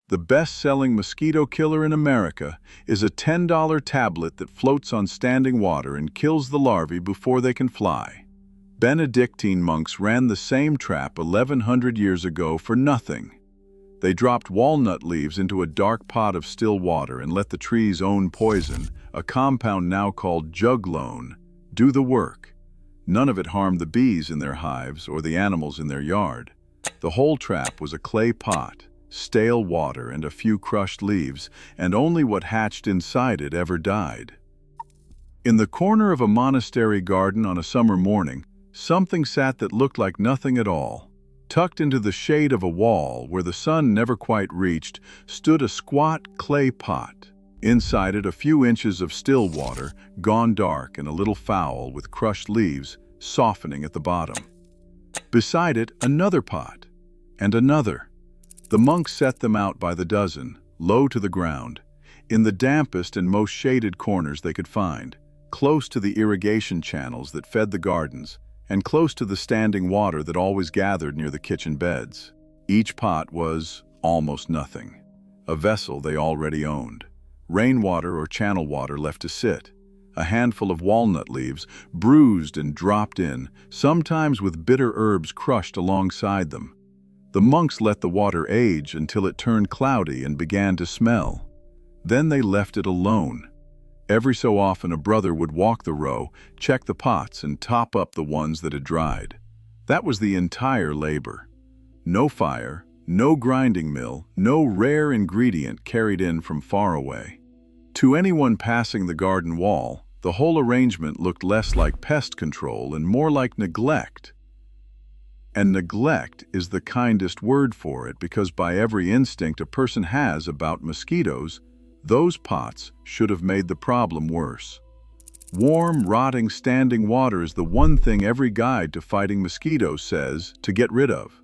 The best-selling mosquito killer in America is a $10 tablet that floats on standing water and kills the larvae before they can fly. Benedictine monks ran the same trap 1100 years ago for nothing. They dropped walnut leaves into a dark pot of still water and let the tree's own poison, a compound now called juglone, do the work. None of it harmed the bees in their hives or the animals in their yard. The whole trap was a clay pot, stale water, and a few crushed leaves, and only what hatched inside it ever died. In the corner of a monastery garden on a summer morning, something sat that looked like nothing at all. Tucked into the shade of a wall where the sun never quite reached, stood a squat clay pot. Inside it, a few inches of still water, gone dark, and a little foul with crushed leaves softening at the bottom. Beside it, another pot, and another. The monks set them out by the dozen, low to the ground, in the dampest and most shaded corners they could find, close to the irrigation channels that fed the gardens, and close to the standing water that always gathered near the kitchen beds. Each pot was almost nothing, a vessel they already owned. Rainwater or channel water left to sit, a handful of walnut leaves, bruised and dropped in, sometimes with bitter herbs crushed alongside them. The monks let the water age until it turned cloudy and began to smell. Then they left it alone. Every so often a brother would walk the row, check the pots, and top up the ones that had dried. That was the entire labor. No fire, no grinding mill, no rare ingredient carried in from far away. To anyone passing the garden wall, the whole arrangement looked less like pest control and more like neglect. And neglect is the kindest word for it, because by every instinct a person has about mosquitoes, those pots should have made the problem worse. Warm, rotting, standing water is the one thing every guide to fighting mosquitoes says to get rid of.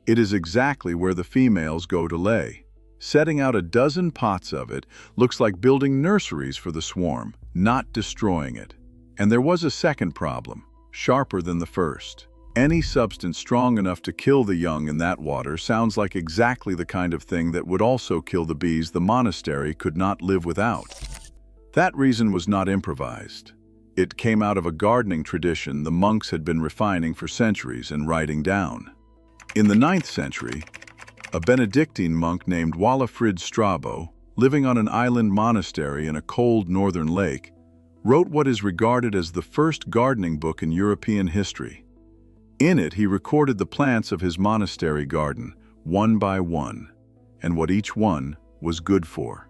It is exactly where the females go to lay. Setting out a dozen pots of it looks like building nurseries for the swarm, not destroying it. And there was a second problem, sharper than the first. Any substance strong enough to kill the young in that water sounds like exactly the kind of thing that would also kill the bees the monastery could not live without. That reason was not improvised. It came out of a gardening tradition the monks had been refining for centuries and writing down. In the 9th century, a Benedictine monk named Walafrid Strabo, living on an island monastery in a cold northern lake, wrote what is regarded as the first gardening book in European history. In it, he recorded the plants of his monastery garden, one by one, and what each one was good for.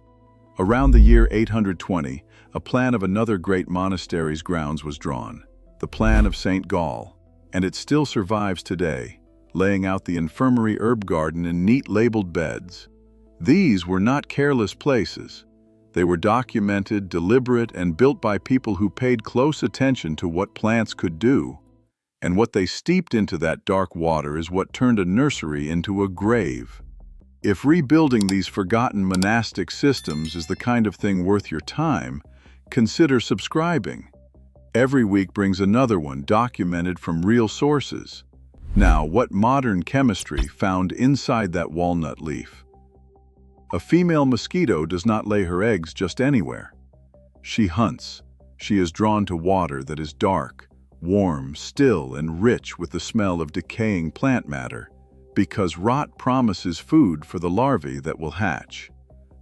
Around the year 820, a plan of another great monastery's grounds was drawn, the plan of St. Gall, and it still survives today, laying out the infirmary herb garden in neat labeled beds. These were not careless places. They were documented, deliberate, and built by people who paid close attention to what plants could do. And what they steeped into that dark water is what turned a nursery into a grave. If rebuilding these forgotten monastic systems is the kind of thing worth your time, consider subscribing. Every week brings another one documented from real sources. Now, what modern chemistry found inside that walnut leaf? A female mosquito does not lay her eggs just anywhere. She hunts. She is drawn to water that is dark, warm, still, and rich with the smell of decaying plant matter, because rot promises food for the larvae that will hatch.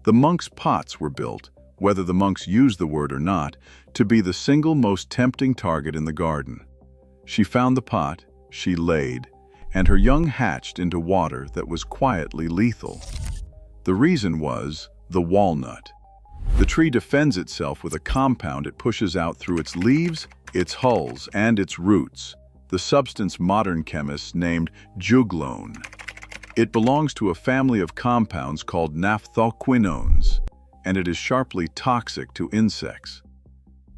The monks' pots were built, whether the monks used the word or not, to be the single most tempting target in the garden. She found the pot, she laid, and her young hatched into water that was quietly lethal. The reason was the walnut. The tree defends itself with a compound it pushes out through its leaves, its hulls, and its roots, the substance modern chemists named juglone. It belongs to a family of compounds called naphthol-quinones, and it is sharply toxic to insects.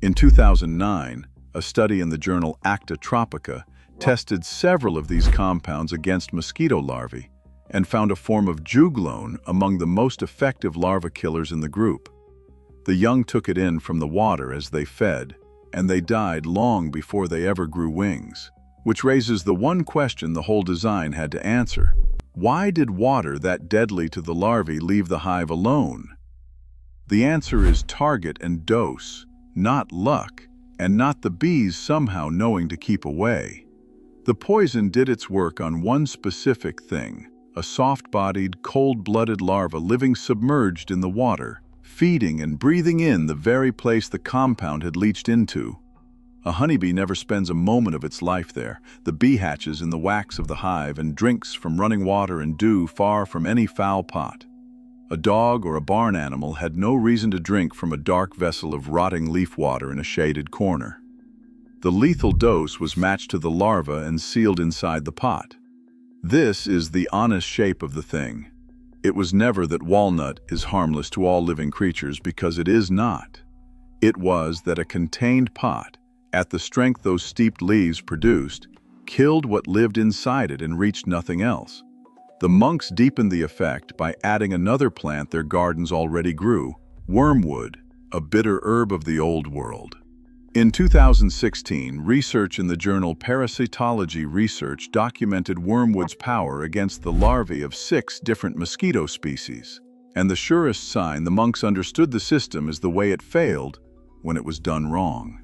In 2009, a study in the journal Acta Tropica tested several of these compounds against mosquito larvae and found a form of juglone among the most effective larva killers in the group. The young took it in from the water as they fed, and they died long before they ever grew wings, which raises the one question the whole design had to answer. Why did water that deadly to the larvae leave the hive alone? The answer is target and dose, not luck, and not the bees somehow knowing to keep away. The poison did its work on one specific thing, a soft-bodied, cold-blooded larva living submerged in the water, feeding and breathing in the very place the compound had leached into. A honeybee never spends a moment of its life there. The bee hatches in the wax of the hive and drinks from running water and dew far from any foul pot. A dog or a barn animal had no reason to drink from a dark vessel of rotting leaf water in a shaded corner. The lethal dose was matched to the larva and sealed inside the pot. This is the honest shape of the thing. It was never that walnut is harmless to all living creatures, because it is not. It was that a contained pot, at the strength those steeped leaves produced, killed what lived inside it and reached nothing else. The monks deepened the effect by adding another plant their gardens already grew, wormwood, a bitter herb of the old world. In 2016, research in the journal Parasitology Research documented wormwood's power against the larvae of 6 different mosquito species. And the surest sign the monks understood the system is the way it failed when it was done wrong.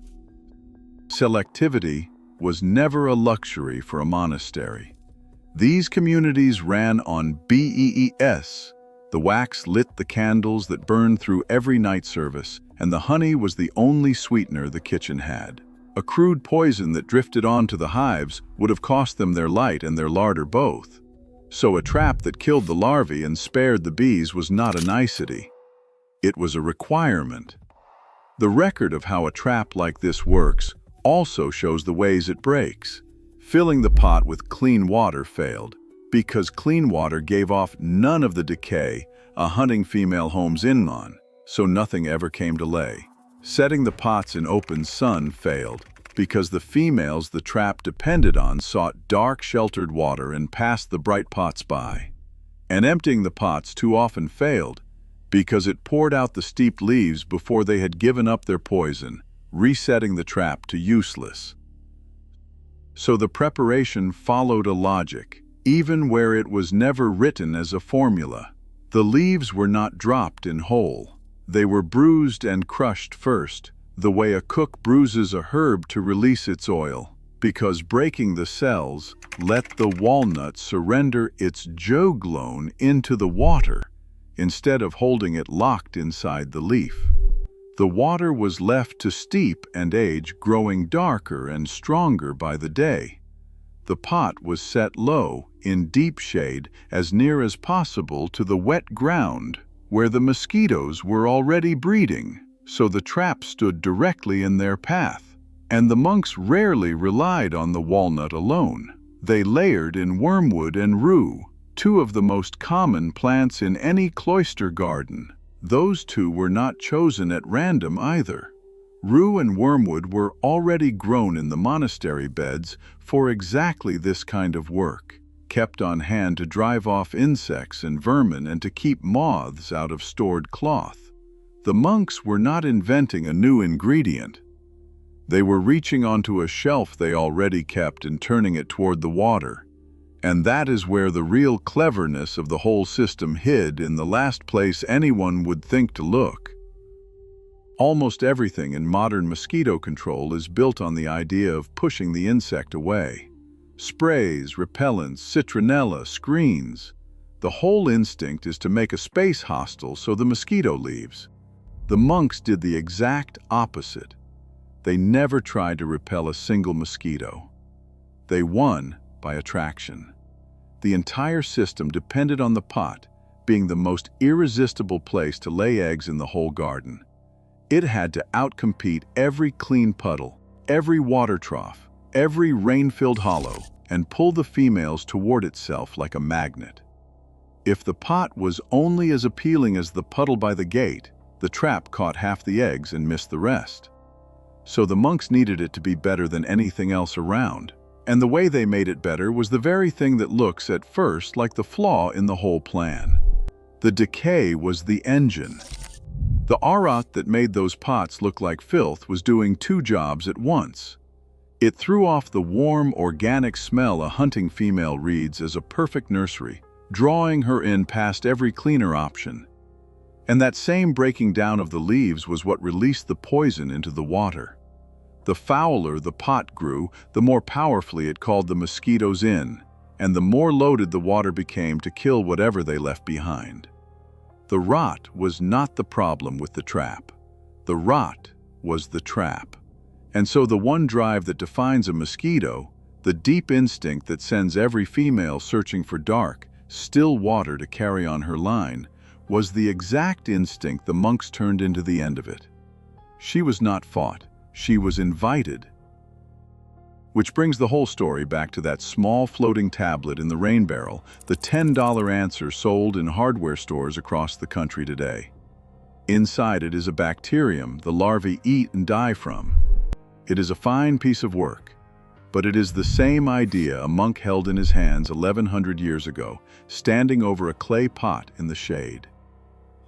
Selectivity was never a luxury for a monastery. These communities ran on BEES. The wax lit the candles that burned through every night service, and the honey was the only sweetener the kitchen had. A crude poison that drifted onto the hives would have cost them their light and their larder both. So a trap that killed the larvae and spared the bees was not a nicety. It was a requirement. The record of how a trap like this works also shows the ways it breaks. Filling the pot with clean water failed, because clean water gave off none of the decay a hunting female homes in on, so nothing ever came to lay. Setting the pots in open sun failed, because the females the trap depended on sought dark, sheltered water and passed the bright pots by. And emptying the pots too often failed, because it poured out the steeped leaves before they had given up their poison, resetting the trap to useless. So the preparation followed a logic, even where it was never written as a formula. The leaves were not dropped in whole. They were bruised and crushed first, the way a cook bruises a herb to release its oil, because breaking the cells let the walnut surrender its juglone into the water, instead of holding it locked inside the leaf. The water was left to steep and age, growing darker and stronger by the day. The pot was set low, in deep shade, as near as possible to the wet ground, where the mosquitoes were already breeding, so the trap stood directly in their path. And the monks rarely relied on the walnut alone. They layered in wormwood and rue, 2 of the most common plants in any cloister garden. Those 2 were not chosen at random either. Rue and wormwood were already grown in the monastery beds for exactly this kind of work, kept on hand to drive off insects and vermin and to keep moths out of stored cloth. The monks were not inventing a new ingredient. They were reaching onto a shelf they already kept and turning it toward the water. And that is where the real cleverness of the whole system hid, in the last place anyone would think to look. Almost everything in modern mosquito control is built on the idea of pushing the insect away. Sprays, repellents, citronella, screens. The whole instinct is to make a space hostile so the mosquito leaves. The monks did the exact opposite. They never tried to repel a single mosquito. They won by attraction. The entire system depended on the pot being the most irresistible place to lay eggs in the whole garden. It had to outcompete every clean puddle, every water trough, every rain-filled hollow, and pull the females toward itself like a magnet. If the pot was only as appealing as the puddle by the gate, the trap caught half the eggs and missed the rest. So the monks needed it to be better than anything else around. And the way they made it better was the very thing that looks at first like the flaw in the whole plan. The decay was the engine. The aurat that made those pots look like filth was doing 2 jobs at once. It threw off the warm, organic smell a hunting female reads as a perfect nursery, drawing her in past every cleaner option. And that same breaking down of the leaves was what released the poison into the water. The fouler the pot grew, the more powerfully it called the mosquitoes in, and the more loaded the water became to kill whatever they left behind. The rot was not the problem with the trap. The rot was the trap. And so the one drive that defines a mosquito, the deep instinct that sends every female searching for dark, still water to carry on her line, was the exact instinct the monks turned into the end of it. She was not fought, she was invited. Which brings the whole story back to that small floating tablet in the rain barrel, the $10 answer sold in hardware stores across the country today. Inside it is a bacterium the larvae eat and die from. It is a fine piece of work, but it is the same idea a monk held in his hands 1100 years ago, standing over a clay pot in the shade.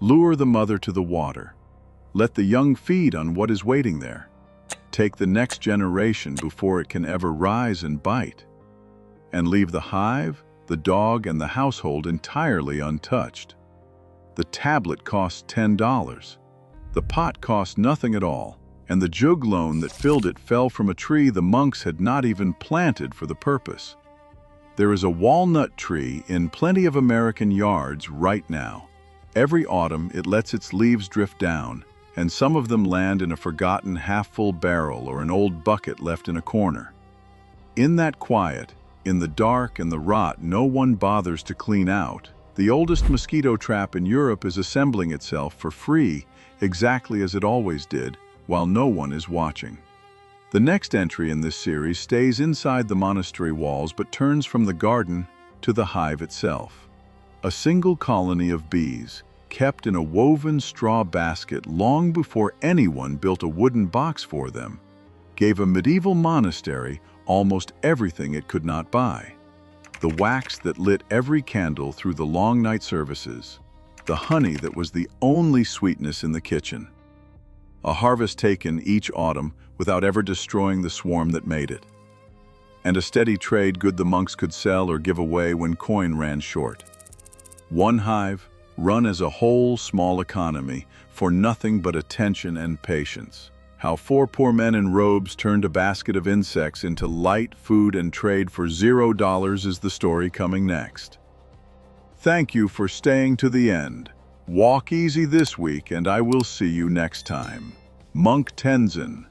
Lure the mother to the water. Let the young feed on what is waiting there. Take the next generation before it can ever rise and bite. And leave the hive, the dog, and the household entirely untouched. The tablet cost $10. The pot cost nothing at all, and the juglone that filled it fell from a tree the monks had not even planted for the purpose. There is a walnut tree in plenty of American yards right now. Every autumn it lets its leaves drift down, and some of them land in a forgotten half-full barrel or an old bucket left in a corner. In that quiet, in the dark and the rot no one bothers to clean out, the oldest mosquito trap in Europe is assembling itself for free, exactly as it always did, while no one is watching. The next entry in this series stays inside the monastery walls but turns from the garden to the hive itself. A single colony of bees, kept in a woven straw basket long before anyone built a wooden box for them, gave a medieval monastery almost everything it could not buy. The wax that lit every candle through the long night services, the honey that was the only sweetness in the kitchen. A harvest taken each autumn without ever destroying the swarm that made it. And a steady trade good the monks could sell or give away when coin ran short. One hive, run as a whole small economy for nothing but attention and patience. How 4 poor men in robes turned a basket of insects into light food and trade for $0 is the story coming next. Thank you for staying to the end. Walk easy this week and I will see you next time. Monk Tenzin.